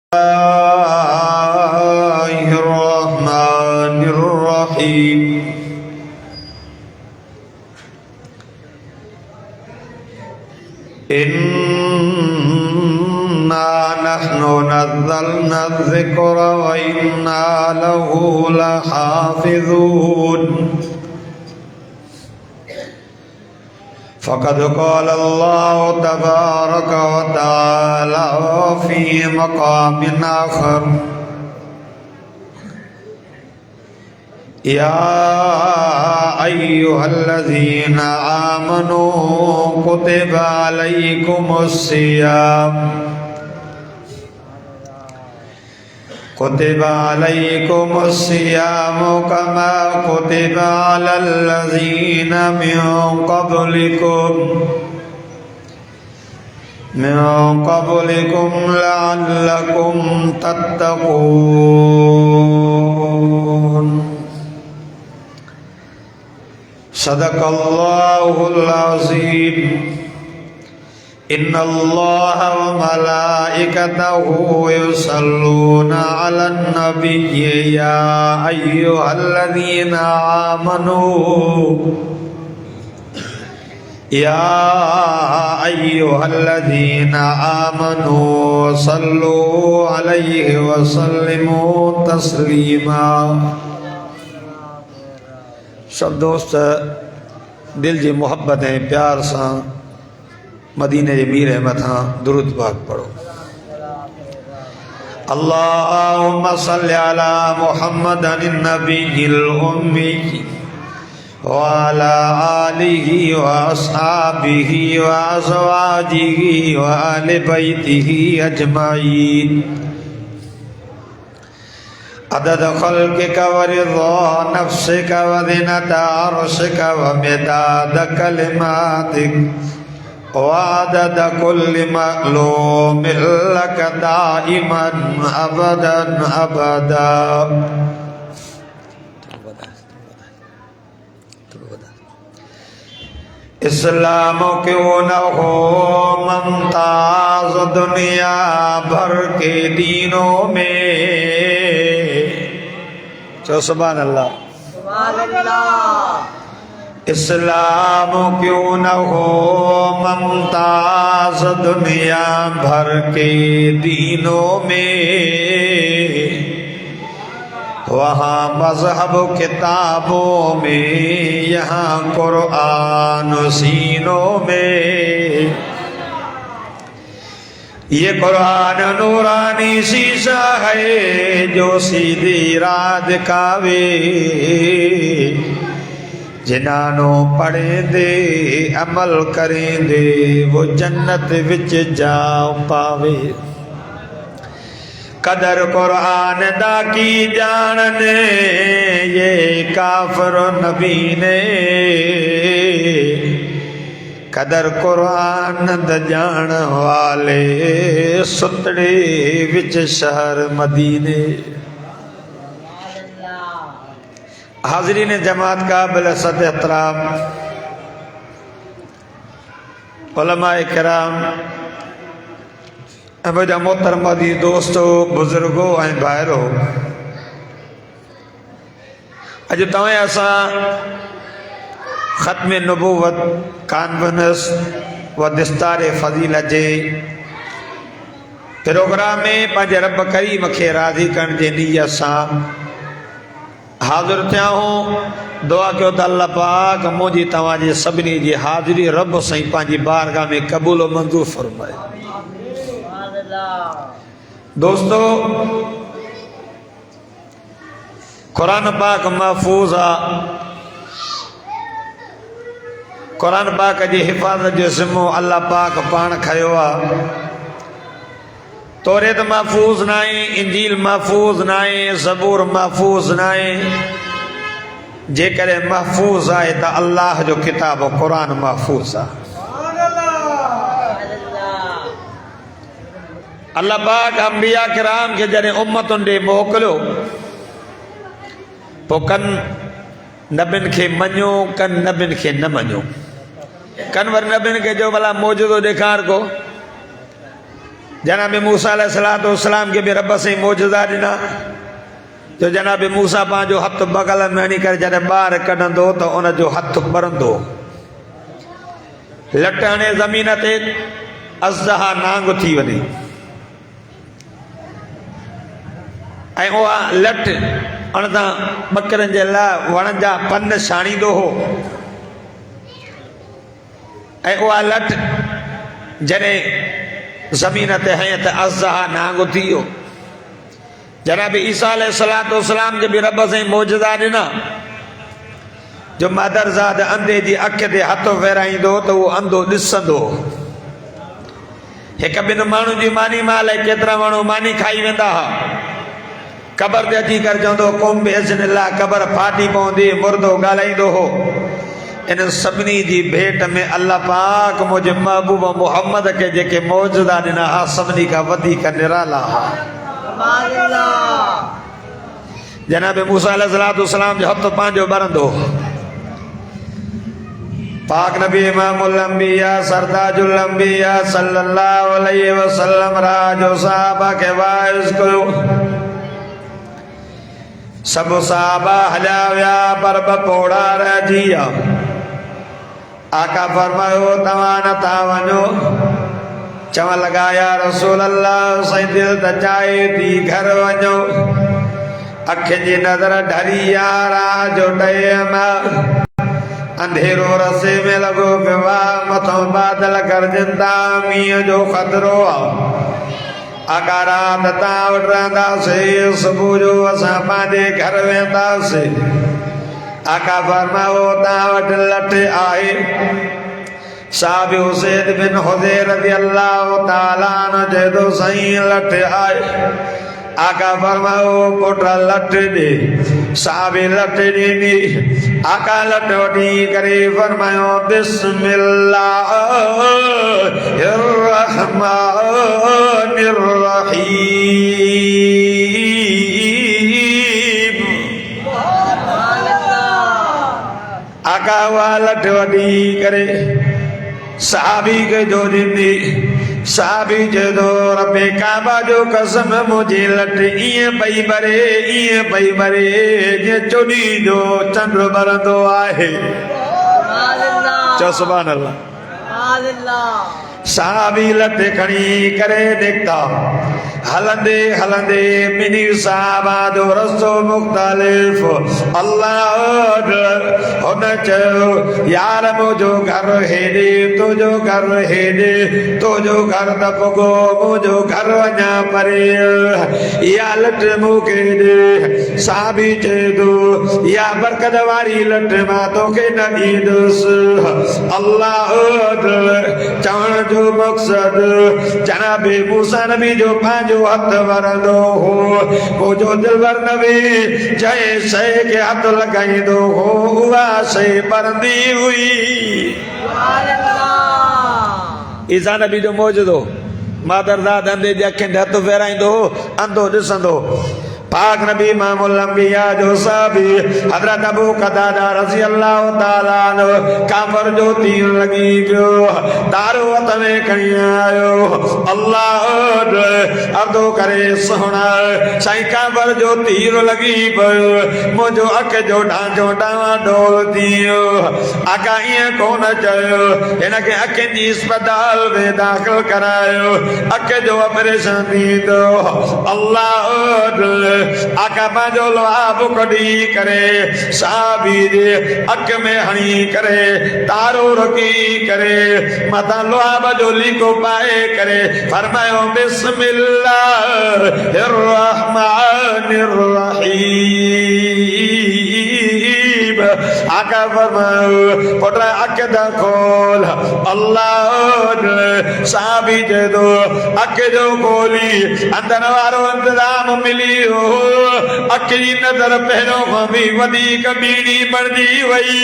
Bismillahirrahmanirrahim. Inna nahnu nazzalna dzikra wa inna lahu lahafizun. فقد قال الله تبارك وتعالى في مقام آخر يا أيها الذين آمنوا كتب عليكم الصيام كما كتب على الذين من قبلكم لعلكم تتقون. صدق الله العظيم. إن الله وملائكته يصلون على النبي يا أيها الذين آمنوا صلوا عليه وسلموا تسليما. सब दोस्त दिल जी मोहब्बत है प्यार सा मदीने जे मीर मथा दुरूद पाक पढ़ो। अल्लाहुम्मा सल्लि अला मुहम्मदिन नबिय्यिल उम्मी व अला आलिहि व अस्हाबिहि व अज़वाजिहि व अहलि बैतिहि अजमाइन अदद खल्क़िका व रिज़ा नफ्सिका व ज़िनता अर्शिका व मिदाद कलिमातिक वअदद कुल्लि मअलूमिन लक दाइमन अबदन अबदा. इस्लाम क्यों न हो मुमताज दुनिया भर के दीनों में. चलो सुभान अल्लाह. इस्लाम क्यों न हो मुमताज दुनिया भर के दीनों में. वहाँ मजहब किताबों में यहाँ कुरान सीनों में. ये कुरान नूरानी शीशा है जो सीधी राह दिखावे. जिन्हां पढ़े दे अमल करें दे वो जन्नत विच जा पावे. कदर कुरान दा की जानने ये काफिर नबी ने. कदर कुरान दा जान वाले सुतड़े विच शहर मदीने. हाज़रीन जमात का बिलसत एहतराम उलमाए किराम मुझा मोहतरमा दी दोस्तों बुजुर्गो ऐं भाइरो. अज तव्हां असां ख़त्म नबूवत कॉन्फ्रेंस व दिस्तार फज़ीलत जे प्रोग्राम में पंहिंजे रब करीम खे राज़ी करण जे नियत सां हाज़िर थिया हूँ. दुआ कयो त अल्लाह पाक मुझी तव्हांजे सभिनी जी हाज़िरी रब साईं पंहिंजी बारगाह में क़बूल मंज़ूर फरमाए. दोस्तों कुरान पाक महफूज़ आ. कुरान पाक जी हिफ़ाज़त जो ज़िम्मो अल्लाह पाक पाण खयो आ. तौरेत महफूज़ न आहे, इंजील महफूज़ न आहे, ज़बूर महफूज़ न आहे. जेकॾहिं महफूज़ आहे त अल्लाह जो किताब कुरान महफूज़ आहे. अल्लाह पाक अंबिया किराम के जॾहिं उम्मतुनि ॾे मोकिलियो पोइ कन नबियुनि खे मञो, कन नबियुनि खे न मञो. कन वर नबियुनि खे जो भला मौजूदो ॾेखार को जनाब मूसा अलैहिस्सलाम के भी रब से मौजूदा ॾिना जो जनाब मूसा पंहिंजो हथ बगल में हणी करे जॾहिं ॿाहिरि कढंदो त उनजो हथ ॿरंदो लट हणे ज़मीन ते अज़हा नांग थी वञे ऐं उहा लट अणदा ॿकरनि जे लाइ वण जा पन छाणींदो हो ऐं उहा लट जॾहिं ज़मीन ते हंय त अज़हा नांग थी वियो जनाब ईसा अलैहिस्सलाम के भी रब से मौजूदा ॾिना जो मदरज़ाद अंधे जी अख ते हथ फेराईंदो त उहो अंधो ॾिसंदो हिकु ॿिनि माण्हुनि जी मानी माल केतिरा माण्हू मानी खाई वेंदा हुआ क़बर ते अची करे चवंदो क़ौम बिइज़्निल्लाह क़बर फाटी पवंदी मुर्दो ॻाल्हाईंदो हो इन सभिनी जी भेट में अल्लाह पाक मुंहिंजे महबूब मोहम्मद के जेके मौजूदा ॾिना हा सभिनी खां वधीक निराला हा जनाब मूसा अलैहिस्सलाम जो हथ पंहिंजो ॿरंदो पाक नबी इमामुल अंबिया सरताजुल अंबिया सल्लल्लाहु अलैहि वसल्लम राजो साहबा के वाइस कयो सब साहबा हलिया विया पर ॿ पोड़ा रहिजी विया आका फरमायो तव्हां नथा वञो चवण लॻा या रसूल अल्लाह सही दिल त चाहे थी घर वञो अखियुनि जी नज़र ढरी यारा जो टाइम अंधेरो रसे में लॻो पियो आहे मथां बादल गरजनि था मींहं जो ख़तरो आहे आका रात तव्हां वटि रहंदासीं सुबुह जो असां पंहिंजे घर वेंदासीं आका फरमायो तव्हां वटि लठ आहे साहब हुसैन बिन हुज़ैर रज़ियल्लाहु ताला अन्हु चए थो साईं लठ आहे आका फरमायो पुट लठ ॾे साहब लठ ॾिनी आका लठ वठी करे फरमायो बिस्मिल्लाहिर रहमानिर रहीम आका वा लठ वठी करे साहबी के जो ॾिनी साहबी चए थो रब्बे काबा जो कसम मुंहिंजी लठ ईअं पई ॿरे जीअं चोॾी जो चंड ॿरंदो आहे चओ सुभान अल्लाह साहबी लठ खणी करे निकिता हलंदे हलंदे मिनी साहबा जो रस्तो मुख़्तलिफ़ अल्लाह हुन चयो यार मुंहिंजो घर हेॾे तुंहिंजो घर हेॾे तुंहिंजो घर त पुॻो मुंहिंजो घर अञा परे इहा लठ मूंखे ॾे साहबी चए थो इहा बरकत वारी लठ मां तोखे न ॾींदुसि अल्लाह चवण जो मक़सद जनाबे मूसा नबी जो पंहिंजो हथ वरंदो हो मुंहिंजो दिलवर नबी जंहिं शइ खे हथ लॻाईंदो हो उहा शइ ॿरंदी हुई ईसा नबी जो मौजूदो मादरदाद अंधे जे अखियुनि ते हथ फेराईंदो हो अंधो ॾिसंदो पाक नबी इमामुल अंबिया जो साहबी हज़रत अबू क़तादा रज़ी अल्लाह ताला अन्हु काफ़र जो तीर लॻी पियो दारू हथ में खणी आयो अल्लाह अर्दो करे सोहणा साईं काफ़र जो तीर लॻी पियो मुंहिंजो अख जो ढांचो डावाडोल थी वियो आका ईअं कोन चयो हिनखे अखियुनि जी अस्पताल में दाख़िल करायो अख जो ऑपरेशन थींदो अल्लाह आका पंहिंजो लुआब कढी करे साहबी जे अख में हणी करे तारो रखी करे मथां लुआब जो लीको पाए करे फरमायो बिस्मिल्लाहिर रहमानिर रहीम आका फरमायो पुट अख द खोल अल्लाह साहबी चए थो अख जो खोली अंदर वारो इंतज़ाम मिली वियो अख जी नज़र पहिरियों खां बि वधीक ॿीणी बणिजी वई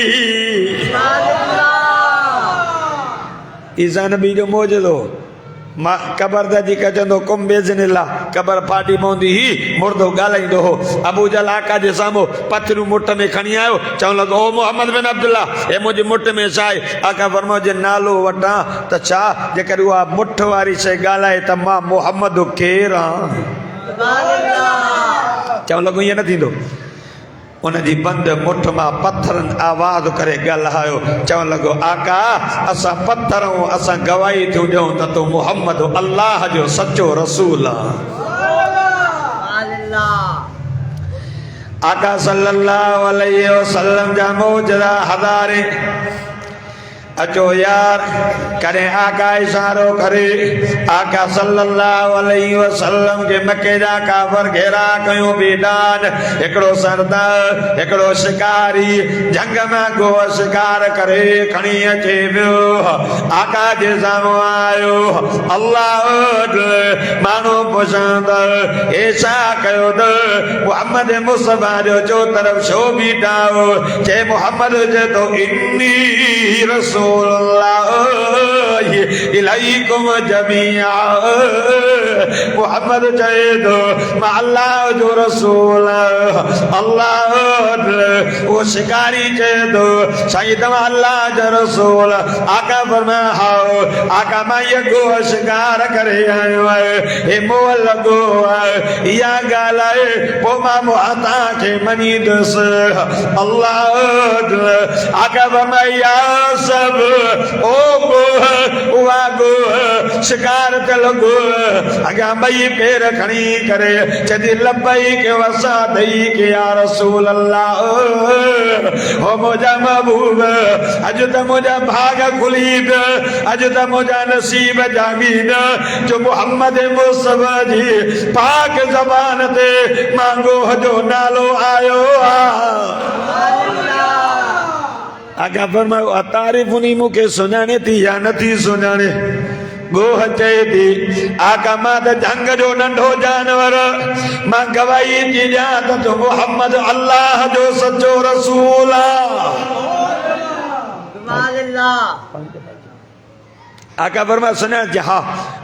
ईसा नबी जो मौजूदो मां कबर दजी का चंदो कुम बेजनिल्ला कबर फाटी पवंदी ही मुर्दो ॻाल्हाईंदो हो। अबू जहल आका जे साम्हूं पथरियूं मुठ में खणी आयो चवण लॻो ओ मोहम्मद बिन अब्दुल्ला हे मुंहिंजी मुठ में छा आहे? आका फरमायो जे नालो वठां त छा जेकर उहा मुठ वारी शइ ॻाल्हाए त मां मोहम्मद केरु आहियां? चवण लॻो ईअं न थींदो। उनजी बंद मुठ मां पत्थरनि आवाज़ करे ॻाल्हायो चवण लॻो आका असां पत्थर आहियूं असां गवाही थियूं ॾियूं त तूं मोहम्मद अल्लाह जो सचो रसूल आहीं। आका सल्लल्लाहु अलैहि वसल्लम जा मौजज़ा हज़ारे अचो यार करे आका इशारो करे आका सल्लल्लाहु अलैहि वसल्लम के मके जा काफर घेरा कयो बेदान एकड़ो सरदार एकड़ो शिकारी जंग में गो शिकार करे खणी अचे वियो आका जे साम्हूं आयो अल्लाह मानो पुछंद ऐसा कयो त मोहम्मद मुस्तफा जो चो तरफ छो बीठाओ जे मोहम्मद जे तो इन्नी रसूल इलैकुम जमीआ मोहम्मद चए तो मां अल्लाह जो रसूल अल्लाह वो शिकारी चए तो साईं तव्हां अल्लाह जो रसूल आका फरमाया हाओ आका मां ये गो शिकार करे आयो आहे हे मोह लॻो आहे इहा ॻाल्हि आहे पोइ मां मुआता खे मञींदुसि अल्लाह आका फरमाया सब ओ गो उहा गो शिकार ते लॻो अॻियां ॿई पेर खणी करे चदी लब्बई के वसा दई के या रसूल अल्लाह हो मुंहिंजा महबूब अॼु त मुंहिंजा भाग खुली न अॼु त मुंहिंजा नसीब जागी न जो मोहम्मद मुस्तफा जी पाक ज़बान ते मांगो जो नालो आयो आका फरमायो तारीफ़ उन्हीं मूंखे सुञाणे थी या नथी सुञाणे गोह चए थी आका मां त जंग जो नंढो जानवर मां गवाही थी ॾियां त तूं मोहम्मद अल्लाह जो सचो रसूल आका फरमायो सुञाण जे हा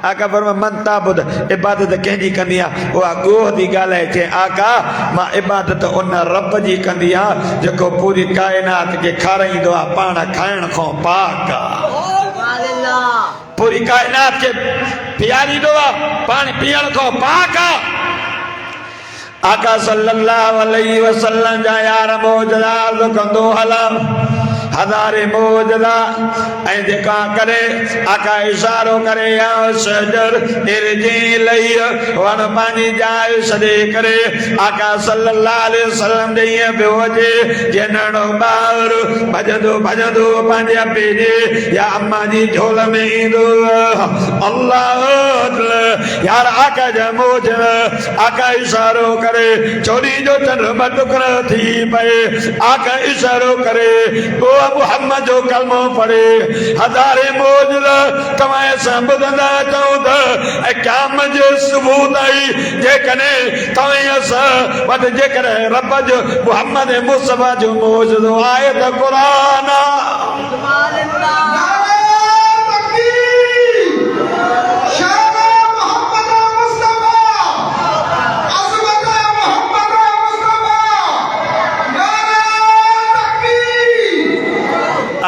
आका फरमायो मन ताबुद इबादत कंहिंजी कंदी आहे उहा गोह थी ॻाल्हाए चए आका मां इबादत उन रब जी कंदी आहियां जेको पूरी काइनात खे खाराईंदो आहे पाण खाइण खां पाक पूरी काइनात खे पीआरींदो आहे पाणी पीअण खां पाक आका सल्लल्लाहु अलैहि वसल्लम जा यार मौजज़ा कंदो हलां हज़ारे मौजज़ा ऐं जेका करे आका इशारो करे या सजर इरजी लई वण पंहिंजी जाइ छॾे करे आका सल्लल्लाहु अलैहि वसल्लम ॾे ईअं पियो अचे जे नंढो ॿार भॼंदो भॼंदो पंहिंजे पीउ जे या अम्मा जी झोल में ईंदो अल्लाह यार आका जा मौजज़ा आका इशारो करे चोरी जो चंड ॿ टुकड़ा थी पए आका इशारो करे मोहम्मद जो कलमो पढ़े हज़ारे मौजज़ा तव्हां सां ॿुधंदा अचूं त ऐं क़यामत जे सुबुह ताईं जेकॾहिं तव्हां सां वटि जेकॾहिं रब जो मोहम्मद मुस्तफा जो मौजज़ो आहे त क़ुरान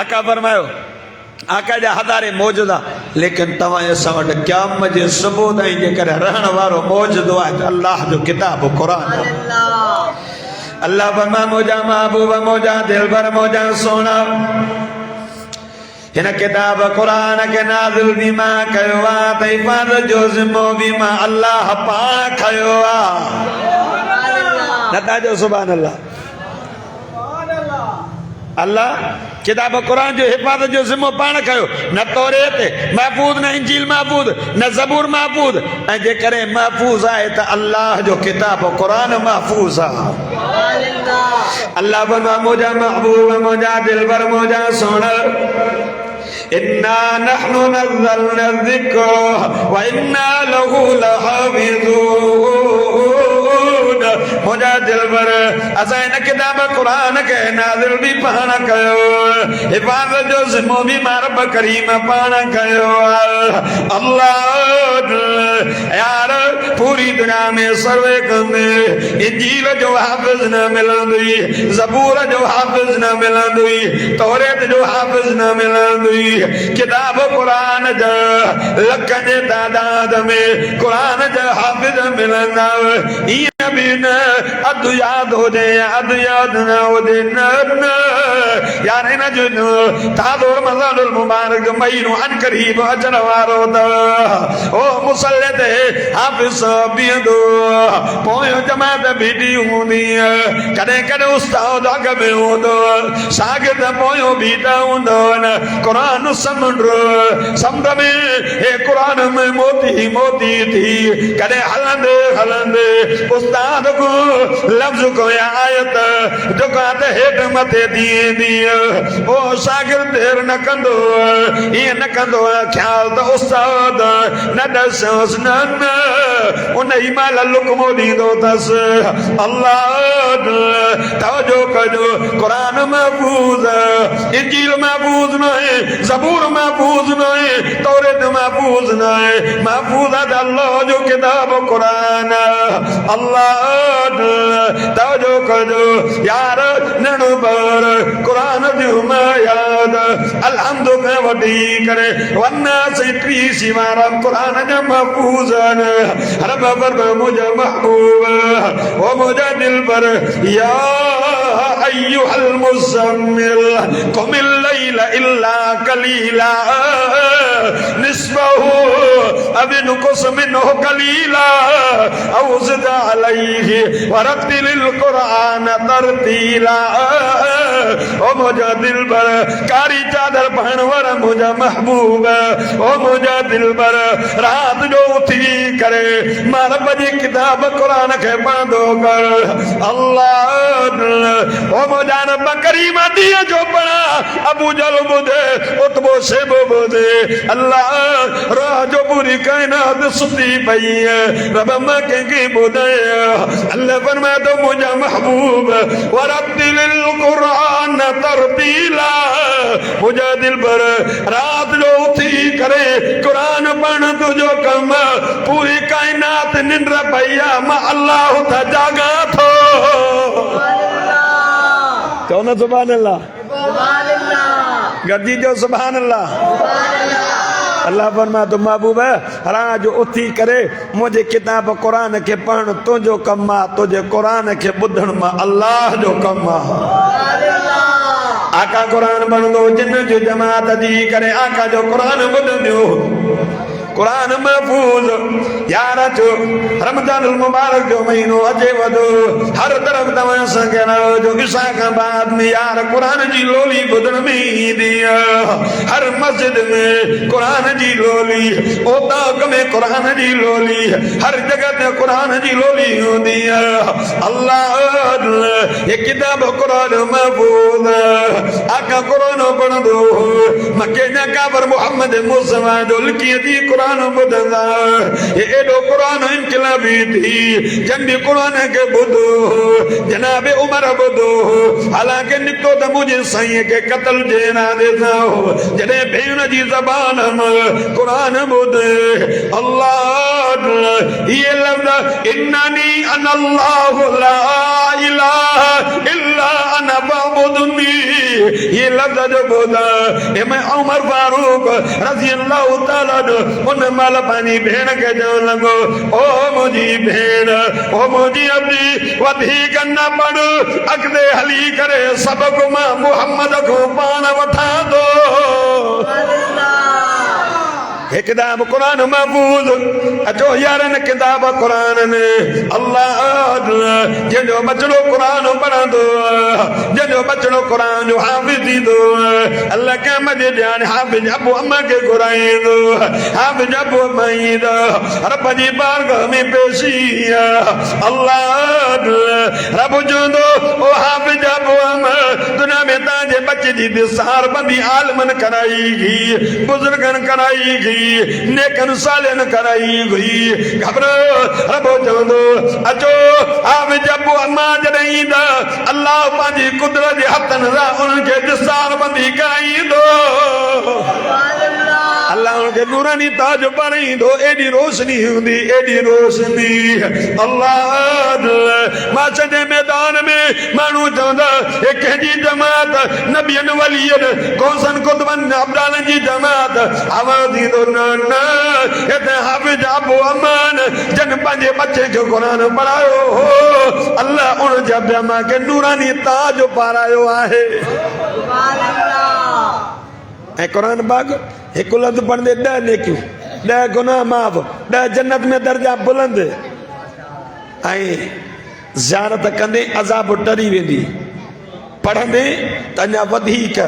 आका फरमायो आका जा हज़ारे मौजूदा लेकिन तव्हां सां वटि क़यामत जे सुबुह ताईं जेकर रहण वारो मौजूदो आहे त अल्लाह जो किताब क़ुरान अल्लाह फरमाए मौजा महबूब मौजा दिलबर मौजा सोना हिन किताब क़ुरान खे नाज़िल बि मां कयो आहे त हिफ़ाज़त जो ज़िम्मो बि मां अल्लाह पाण खयो आहे नथा जो सुभान अल्लाह अल्लाह किताब कुरान जो हिफ़ाज़त जो ज़िम्मो पाण खयो न तौरेत महफूज़ न इंजील महफूज़ न ज़बूर महफूज़ ऐं जेकॾहिं महफूज़ आहे त अल्लाह जो किताब कुरान महफूज़ आहे अल्लाह बना मुंहिंजा महबूब मुंहिंजा दिलबर मुंहिंजा सोण इन्ना नहनु नज़्ज़लना ज़िक्र व इन्ना लहू लहाफ़िज़ून मुंहिंजा दिलबर असां इन किताब कुरान के नाज़िल भी पाण कयो हिफाज़त जो ज़िम्मो भी मां रब करीम पाण कयो अल्लाह यार पूरी दुनिया में सर्वे कंदे इंजील जो हाफ़िज़ न मिलंदुई ज़बूर जो हाफ़िज़ न मिलंदुई तौरेत जो हाफ़िज़ न मिलंदुई किताब कुरान जा लखन जे तादाद में कुरान जा हाफ़िज़ मिलंदा ईअं बि न अधु यादि हुजे अधु यादि न हुजे न यार इन जो ताज़ो रमज़ानुल मुबारक महीनो अन क़रीब अचण वारो अथव ओ मुसल्ले ते हाफ़िज़ बीहंदो पोयों जमात बीठी हूंदी कॾहिं कॾहिं उस्ताद अॻ में हूंदो शागिर्द पोयों बीठा हूंदो कुरान समुंड में हे कुरान में मोती मोती थी कॾहिं हलंदे हलंदे उस्ताद को लफ्ज़ को आयत जेको आहे हेठि मथे थी ईंदी ओ शागिर्द देर न कंदो ईअं न कंदो ख़्याल त उस्ताद न ॾसोसि न उन ई महिल लुकमो ॾींदो अथसि अल्लाह तवजो कजो कुरान महफूज़ इंजील महफूज़ न आहे ज़बूर महफूज़ न आहे तौरेत महफूज़ न आहे महफूज़ आहे अल्लाह जो किताब कुरान अल्लाह तवजो कजो यार नण बर कुरान जो याद अलहम्दु खां वठी करे वन्ना से टी सिवारा कुरान जा महफूज़ रब पर मुझे महबूब ओ मुझे दिल पर या अय्युहल मुज़म्मिल कुमिल लैला इल्ला कलीला निस्बहु अबिनकुस मिन्हु कलीला औ ज़िद अलैहि वरत्तिलिल कुरान तरतीला ओ मुझे दिल पर कारी चादर पहन वारा मुझे महबूब ओ मुझे दिल पर रात जो उठी करे मां रब जी किताब कुरान के पढ़ंदो कर अल्लाह ओ मुझा रब करीम ॾींहं जो पढ़ा अबू जल ॿुधे उतबो शेबो ॿुधे अल्लाह राह जो पूरी काइनात सुती पई रब मां कंहिंखे ॿुधाया अल्लाह फरमाए थो मुंहिंजा महबूब वरत्तिलिल कुरान तरतीला मुंहिंजा दिल पर रात जो उथी करे कुरान पढ़ण तुंहिंजो कम पूरी काइनात निंड पई आहे मां अल्लाह त जागा थो चओ न सुभान अल्लाह गॾिजी जो सुभान अल्लाह अल्लाह फरमाए तो महबूब रात जो उथी करे मुझे किताब कुरान के पढ़ण तुंहिंजो कम आहे तुझे कुरान के ॿुधण मां अल्लाह जो कम आहे आका कुरान पढ़ंदो जिन जो जमात दी करे आका जो कुरान ॿुधंदो कुरान महफूज यार जो रमजानुल मुबारक जो महीनो अचे वधो हर तरफ तव्हां सां कहणो जो इशा खां बाद में यार कुरान जी लोली ॿुधण में ईंदी हर मस्जिद में कुरान जी लोली ओताक में कुरान जी लोली हर जगह ते कुरान जी लोली हूंदी अल्लाह ये किताब कुरान महफूज आका कुरान पढ़ंदो मके जा काबर मोहम्मद मुस्तफा जो लिखी थी कुरान ॿुधंदा ये एॾो कुरान इनकलाबी थी जंग कुरान के ॿुधो जनाब उमर ॿुधो हालांकि निकितो त मुंहिंजे साईं के क़त्ल जे इरादे सां हो जॾहिं भेण जी ज़बान कुरान ॿुधे अल्लाह ये लफ़्ज़ इन्ननी अनल्लाहु ला इलाहा इल्ला अना फअबुदनी ये लफ़्ज़ जो ॿुधा मैं उमर फारूक रज़ी अल्लाह तआला उन माल पानी भेण के चवण लॻो ओ मुंहिंजी भेण ओ मुंहिंजी अबी वधीक न पढ़ अॻिते हली करे सबक़ मां मुहम्मद को पाण वठां थो किताब कुरान महफूज अचो यार न किताब कुरान ने अल्लाह जंहिंजो बचड़ो कुरान पढ़ंदो जंहिंजो बचड़ो कुरान जो हाफ़िज़ थींदो अल्लाह क़यामत जे ॾींहुं हाफ़िज़ अबू अम्मा खे घुराईंदो हाफ़िज़ अबू अम्मा ईंदो रब जी बारगाह में पेशी अल्लाह रब चवंदो ओ हाफ़िज़ अबू अम्मा दुनिया में ताजे बच्चे जी दिसार बंदी आलमन कराई गई, बुजुर्गन कराई गई, नेकन सालन कराई गई। घबरो रबो चवंदो अचो आवे जब अम्मा जॾहिं ईंदा अल्लाह पंहिंजी कुदरत जे हथनि सां उन्हनि खे दिसार बंदी कराईंदो। अल्लाह उनके नूरानी ताज पाराईंदो। एडी रोशनी हुंदी, एडी रोशनी। अल्लाह मां सॼे मैदान में माण्हू चवंदा हे कंहिंजी जमात, नबियनि वलियनि गौसन कुतबनि अब्दालनि जी जमात। आवाज़ ईंदो न न हिते हाफ़िज़ अबू अमान जन पंहिंजे बच्चे खे क़ुरान पढ़ायो हो। अल्लाह उन जा ॿिया मां खे नूरानी ताज पारायो आहे। ऐं क़ुरान पाक हिकु लफ़्ज़ पढ़ंदे 10 नेकियूं, 10 गुनाह माफ़, 10 जन्नत में दर्जा बुलंद। ऐं ज़ियारत कंदे अज़ाब टरी वेंदी, पढ़ंदे त अञा वधीक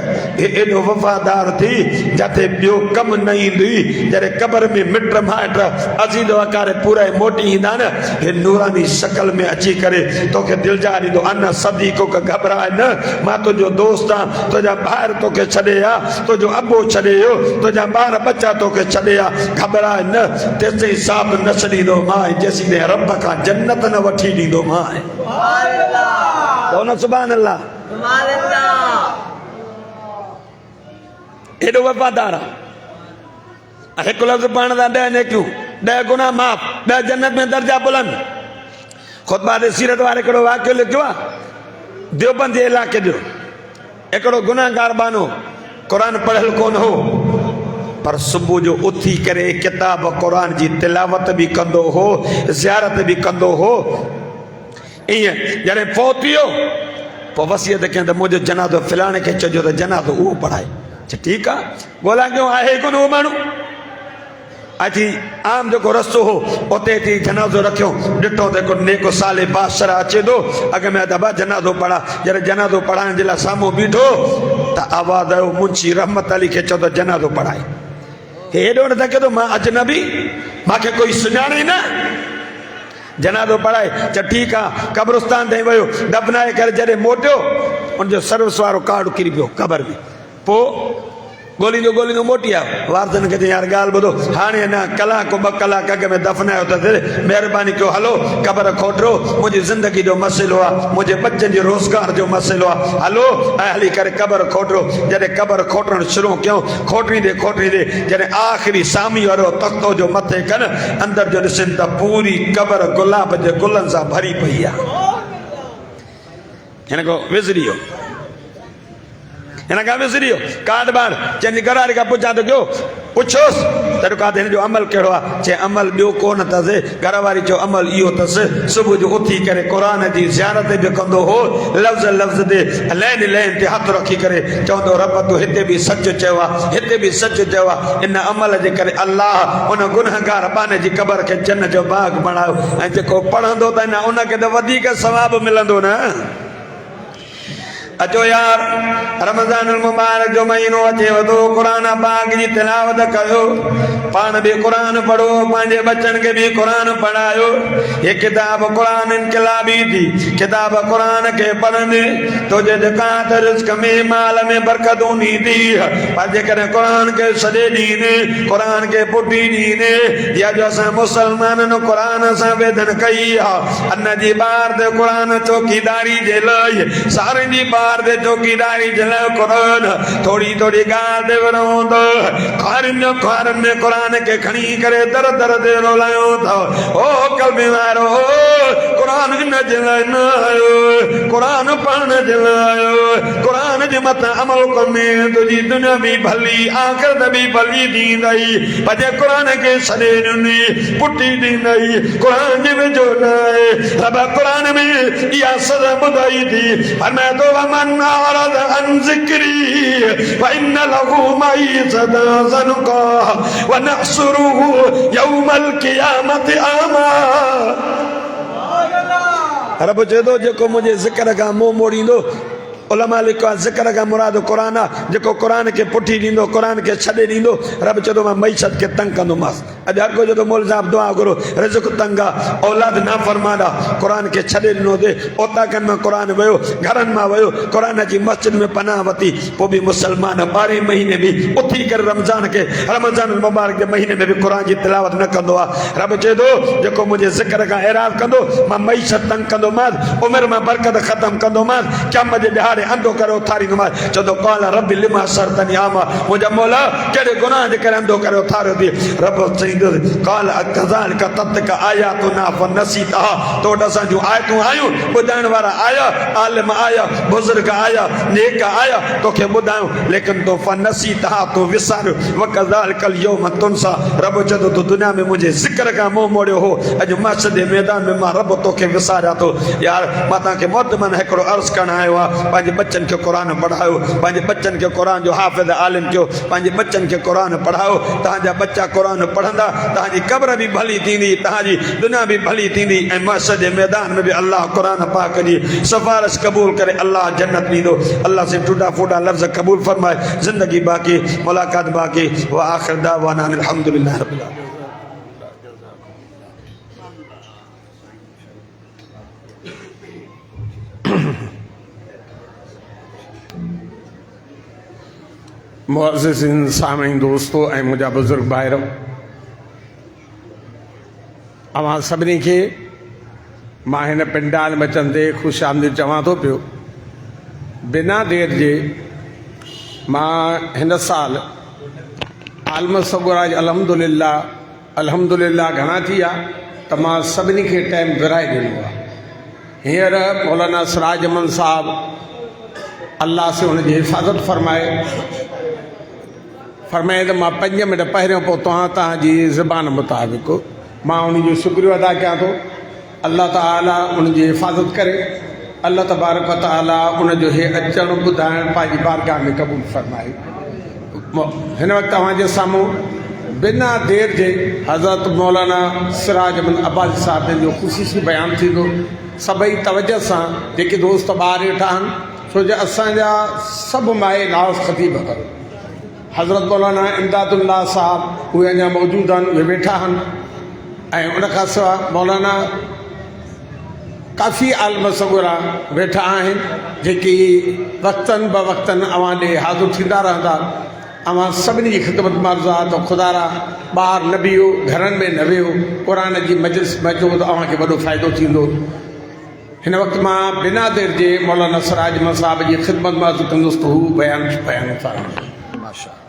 एॾो वफ़ादार थी जिते ॿियो कमु न ईंदी। जॾहिं क़बर में मिट माइट अज़ीज़ वकारे पूरा मोटी ईंदा न, हे नूरानी शकल में अची करे तोखे दिलजार ॾींदो। अन सदीको के घबराए न, मां तुंहिंजो दोस्त आहियां, तुंहिंजा ॿार तोखे छॾे आ, तुंहिंजो अबो छॾे हो, तुंहिंजा ॿार बच्चा तोखे छॾे आ, घबराए न। तेसिताईं साब न छॾींदो मां, जेसिताईं रब खां जन्नत न वठी ॾींदो मां। सुभान अल्लाह। एॾो वफ़ादार आहे। हिकु लफ़्ज़ पढ़ण सां 10 नेकियूं, 10 गुनाह माफ़, 10 जन्नत में दर्जा बुलंद। खुतबा ते सीरत वारे हिकिड़ो वाक़ियो लिखियो आहे देवबंद जे इलाइक़े जो। हिकिड़ो गुनाहगार बानो क़ुरान पढ़ियल कोन हो, पर सुबुह जो उथी करे किताब क़ुरान जी तिलावत बि कंदो हो, ज़ियारत बि कंदो हो। ईअं जॾहिं फ़ौत थी वियो पोइ वसियत कयईं त मुंहिंजो जनाज़ो फलाणे खे चइजो त जनाज़ो उहो पढ़ाए। ठीकु आहे, ॻोल्हा कयूं आहे कोन उहो माण्हू। अची आम जेको रस्तो हो उते अची जनाज़ो रखियो, ॾिठो त हिकु नेको साले बादशाह अचे थो, अॻ में दॿा जनाज़ो पढ़ा। जॾहिं जनाज़ो पढ़ाइण जे लाइ साम्हूं बीठो त आवाज़ आयो मुंशी रहमत अली खे चओ त जनाज़ो पढ़ाए। हे हेॾो न थके थो मां अजनबी, मूंखे कोई सुञाणे न, जनाज़ो पढ़ाए। चल ठीकु आहे, कब्रिस्तान ताईं वियो, दफ़नाए करे जॾहिं मोटियो उनजो सर्विस वारो कार्ड किरी पियो क़बर में। पोइ ॻोल्हींदो मोटी आयो। वारसनि खे चई यार ॻाल्हि ॿुधो, हाणे न कलाक 2 कलाक अॻ में दफ़नायो त महिरबानी कयो हलो क़बर खोटरो, मुंहिंजी ज़िंदगी जो मसइलो आहे, मुंहिंजे बच्चनि जे रोज़गार जो मसइलो आहे, हलो ऐं हली करे क़बर खोटरो। जॾहिं क़बर खोटणु शुरू कयूं, खोटींदे जॾहिं आख़िरी सामी वारो तख़्तो जो मथे कनि, अंदरि जो ॾिसनि त पूरी क़बर गुलाब जे गुलनि सां भरी पई आहे। हिन खां विज़री वियो, हिन खां विज़री वियो। कार्ड बार चवंदी घरवारी खां पुछां त कयो, पुछोसि त रुकात हिन जो अमल कहिड़ो आहे? चए अमल ॿियो कोन अथसि। घरवारी जो अमल इहो अथसि, सुबुह जो उथी करे क़ुरान जी ज़ियारत बि कंदो हो, लफ़्ज़ ते लैन ते हथ रखी करे चवंदो रब तूं हिते बि सच चयो आहे, हिते बि सच चयो आहे। इन अमल जे करे अल्लाह उन गुनहगार बाने जी क़बर खे जन्नत जो बाग़ बणायो। ऐं जेको पढ़ंदो त न उनखे त वधीक सवाब मिलंदो न। अचो यार, रमज़ान मुबारक जो महीनो अचे वधो, क़ुरान पाक जी तिलावत कयो, पाण बि क़ुरान पढ़ो, पंहिंजे बच्चनि खे बि क़ुरान पढ़ायो। ये किताब क़ुरान इनकलाबी थी, किताब क़ुरान खे पढ़ंदे तुंहिंजे ज़कात रिज़्क़ में माल में बरकत हूंदी थी। पर जेकॾहिं क़ुरान खे सॼे ॾींदे, क़ुरान खे पुठी ॾींदे, या जो असां मुसलमाननि क़ुरान सां वेदन कई आहे, अन जी ॿार ते क़ुरान चौकीदारी जे लाइ, सारनि जी दे चौकीदारी जलाओ क़ुरान, थोड़ी ॻाल्हि ते वणंदो ख़्वारनि में क़ुरान खे खणी करे दर ते रोलायो था। ओ कल्बी वारो क़ुरान इन जे लाइ न आयो, क़ुरान पढ़ण जे लाइ आयो। क़ुरान जे मथां अमल कंदे तुंहिंजी दुनिया बि भली, आख़िरत बि भली थींदई। पर जे क़ुरान खे छॾे ॾिनी, पुठी ॾींदई, क़ुरान जे वेझो न आहे। रब क़ुरान में इहा सज़ा ॿुधाई थी, फरमाए थो मन अरद अन ज़िक्री फइन लहू मईशतन ज़नका वनहशुरुहु यौमल क़ियामत आमा। रब चए थो जेको मुंहिंजे ज़िक्र खां मुंहुं मोड़ींदो उलमा लिखो आहे ज़िक्र का मुराद क़ुरान आहे जेको क़ुरान खे पुठी ॾींदो क़ुरान खे छॾे ॾींदो रब चवंदो मां मईशत खे तंग कंदोमांसि अॼु हर कोई जो मोल साहब दुआ करो रिज़्क़ तंग आहे औलाद नाफ़रमान आहे क़ुरान खे छॾे ॾिनो ते ओताकनि मां क़ुरान वियो घरनि मां वियो क़ुरान जी मस्जिद में पनाह वरिती पोइ बि मुसलमान 12 महीने बि उथी करे रमज़ान मुबारक जे महीने में बि क़ुरान जी तिलावत न कंदो आहे रब चए थो जेको मुंहिंजे ज़िक्र खां एराज़ कंदो मां मईशत तंग कंदोमांसि उमिरि मां बरकत ख़तमु कंदोमांसि क़यामत जे ॾिहाड़े अंधो करे उथारींदोमांसि चवंदो क़ाल रब्बि लिमा हशरतनी आमा मुंहिंजा मौला कहिड़े गुनाह जे करे अंधो करे उथारियो थी रब चईंदो क़ाल कज़ालिक ततिका आयातुना फनसीतहा तो वटि असां जूं आयतूं आयूं ॿुधाइण वारा आया आलिम आया बुज़ुर्ग आया नेक आया तोखे ॿुधायूं लेकिन तो फनसीतहा तो विसारियो वकज़ालिकल यौम तुनसा रब चवंदो तूं दुनिया में मुंहिंजे ज़िक्र खां मुंहुं मोड़ियो हो अॼु माशर जे मैदान में मां रब तोखे विसारियां थो यार मां तव्हांखे मुअद्दबन हिकिड़ो अर्ज़ु करणु आयो आहे पंहिंजे बच्चनि खे क़ुरान पढ़ायो पंहिंजे बच्चनि खे क़ुरान जो हाफ़िज़ आलिम कयो पंहिंजे बच्चनि खे क़ुरान पढ़ायो तव्हांजा बच्चा क़ुरान पढ़ंदा तव्हांजी क़ब्र बि भली थींदी तव्हांजी दुनिया बि भली थींदी ऐं माशर जे मैदान में बि अल्लाह क़ुरान पाक जी सिफ़ारिश क़बूल करे अल्लाह जन्नत ॾींदो अल्लाह से टूटा फूटा लफ़्ज़ क़बूल फरमाए ज़िंदगी बाक़ी मुलाक़ात बाक़ी व आख़िर दावाना अल्हम्दुलिल्लाह रब्बिल आलमीन। मुअज़्ज़िज़ीन सामीन दोस्तों ऐं मुंहिंजा बुज़ुर्ग भाइरो अवां सभिनी खे मां हिन पिंडाल में अचंदे ख़ुशि आमदीद चवां थो पियो बिना देर जे मां हिन साल आलम सगुरा अल्हम्दुलिल्लाह घणा थी विया त मां सभिनी खे टाइम विराए ॾिनो आहे हींअर मौलाना सिराज अहमद साहब अल्लाह से हुनजी हिफ़ाज़त फरमाए त मां 5 मिंट पहिरियों पहुतो आहियां तव्हांजी ज़बान मुताबिक़ मां उनजो शुक्रियो अदा कयां थो अल्लाह ताला उनजी हिफ़ाज़त करे अल्लाह तबारक व तआला उनजो हे अचणु ॿुधाइणु पंहिंजी बारगाह में क़बूल फरमाए हिन वक़्तु तव्हांजे साम्हूं बिना देर जे हज़रत मौलाना सिराज अहमद अब्बासी साहिब जो ख़ुशीसी बयानु थींदो सभई तवजह सां जेके दोस्त ॿार वेठा आहिनि छो जो असांजा सभु माए नाज़ ख़तीब कनि हज़रत मौलाना इमदादुल्लाह साहब उहे अञा मौजूदु आहिनि उहे वेठा आहिनि ऐं उनखां सवाइ मौलाना काफ़ी आलम सगुरा वेठा आहिनि जेके वक़्तनि ब वक़्तनि अवां ॾे हाज़िर थींदा रहंदा अवां सभिनी जी ख़िदमत मर्ज़ आहे त ख़ुदा ॿार न बीहो घरनि में न वियो क़ुरान जी मजलिस में अचो त अव्हांखे वॾो फ़ाइदो थींदो हिन वक़्तु मां बिना देर जे मौलाना सिराज अहमद साहब जी ख़िदमत में अर्ज़ु कंदुसि त हू बयानु था माशा